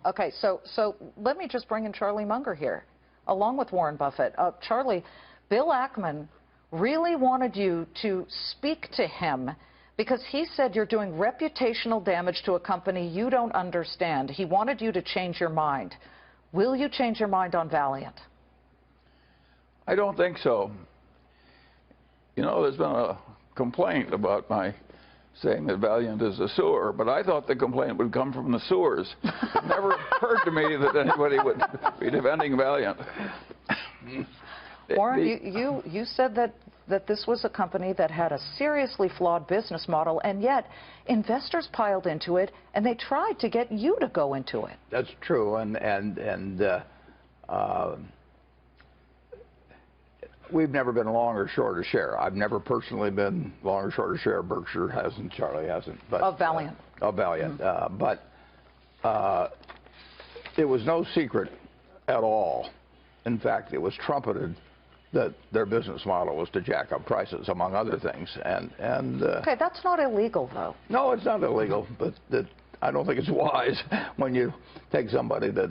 Okay, so let me just bring in Charlie Munger here, along with Warren Buffett. Charlie, Bill Ackman really wanted you to speak to him because he said you're doing reputational damage to a company you don't understand. He wanted you to change your mind. Will you change your mind on Valeant? I don't think so. You know, there's been a complaint about my saying that Valeant is a sewer, but I thought the complaint would come from the sewers. It never occurred to me that anybody would be defending Valeant. Warren, you said that this was a company that had a seriously flawed business model, and yet investors piled into it, and they tried to get you to go into it. That's true, we've never been long or short a share. I've never personally been long or short a share. Berkshire hasn't, Charlie hasn't. But, of Valeant. Of Valeant. But it was no secret at all. In fact, it was trumpeted that their business model was to jack up prices, among other things. Okay, that's not illegal, though. No, it's not illegal, but I don't think it's wise when you take somebody that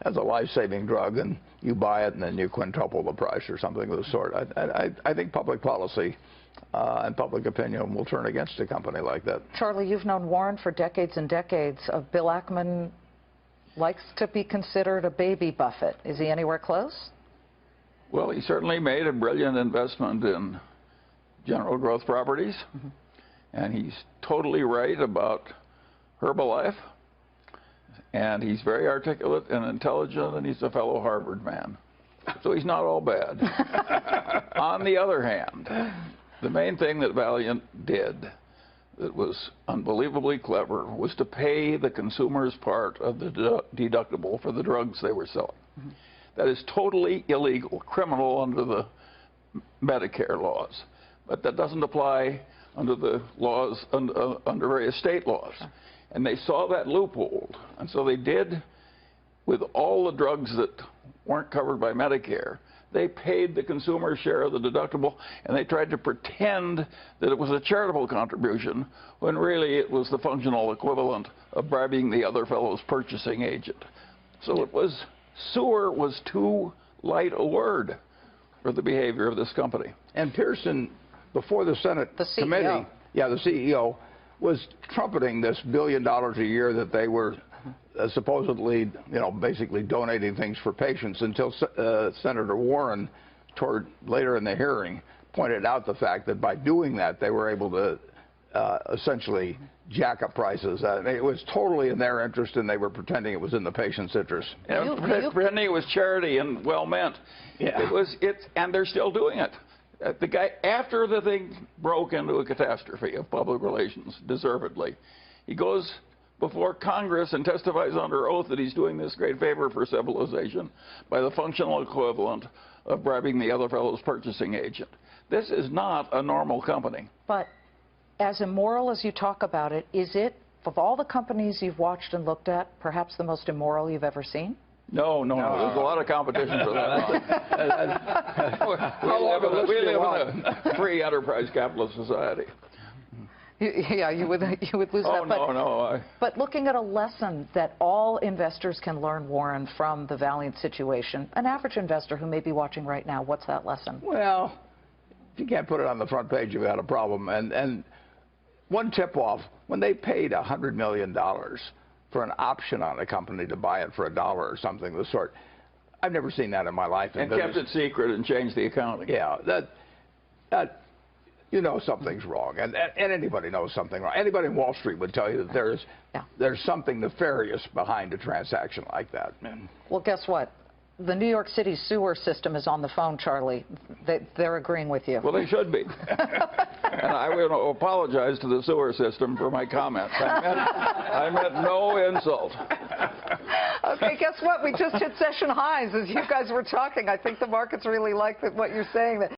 has a life-saving drug and you buy it and then you quintuple the price or something of the sort. I think public policy and public opinion will turn against a company like that. Charlie, you've known Warren for decades and decades. Bill Ackman likes to be considered a baby Buffett. Is he anywhere close? Well, he certainly made a brilliant investment in General Growth Properties, and he's totally right about Herbalife. And he's very articulate and intelligent, and he's a fellow Harvard man. So he's not all bad. On the other hand, the main thing that Valeant did that was unbelievably clever was to pay the consumer's part of the deductible for the drugs they were selling. That is totally illegal, criminal under the Medicare laws. But that doesn't apply under the laws, under various state laws. And they saw that loophole, and so they did with all the drugs that weren't covered by Medicare. They paid the consumer share of the deductible, and they tried to pretend that it was a charitable contribution, when really it was the functional equivalent of bribing the other fellow's purchasing agent. So it was, sewer was too light a word for the behavior of this company. And Pearson, before the Senate committee, the CEO, was trumpeting this $1 billion a year that they were supposedly, basically donating things for patients, until Senator Warren, later in the hearing, pointed out the fact that by doing that, they were able to essentially jack up prices. It was totally in their interest, and they were pretending it was in the patient's interest. Pretending it was charity and well meant. Yeah. And they're still doing it. The guy, after the thing broke into a catastrophe of public relations, deservedly, he goes before Congress and testifies under oath that he's doing this great favor for civilization by the functional equivalent of bribing the other fellow's purchasing agent. This is not a normal company. But as immoral as you talk about it, is it, of all the companies you've watched and looked at, perhaps the most immoral you've ever seen? No. There's a lot of competition for that. we live in a free enterprise capitalist society. You would lose that. No. But looking at a lesson that all investors can learn, Warren, from the Valeant situation, an average investor who may be watching right now, what's that lesson? Well, if you can't put it on the front page, you've got a problem. And one tip-off, when they paid $100 million for an option on a company to buy it for $1 or something of the sort, I've never seen that in my life. And kept it secret and changed the accounting. Yeah, that something's wrong, and anybody knows something wrong. Anybody in Wall Street would tell you that there's something nefarious behind a transaction like that. Well, guess what? The New York City sewer system is on the phone, Charlie. They're agreeing with you. Well, they should be. And I will apologize to the sewer system for my comments. I meant no insult. Okay, guess what? We just hit session highs as you guys were talking. I think the markets really like what you're saying.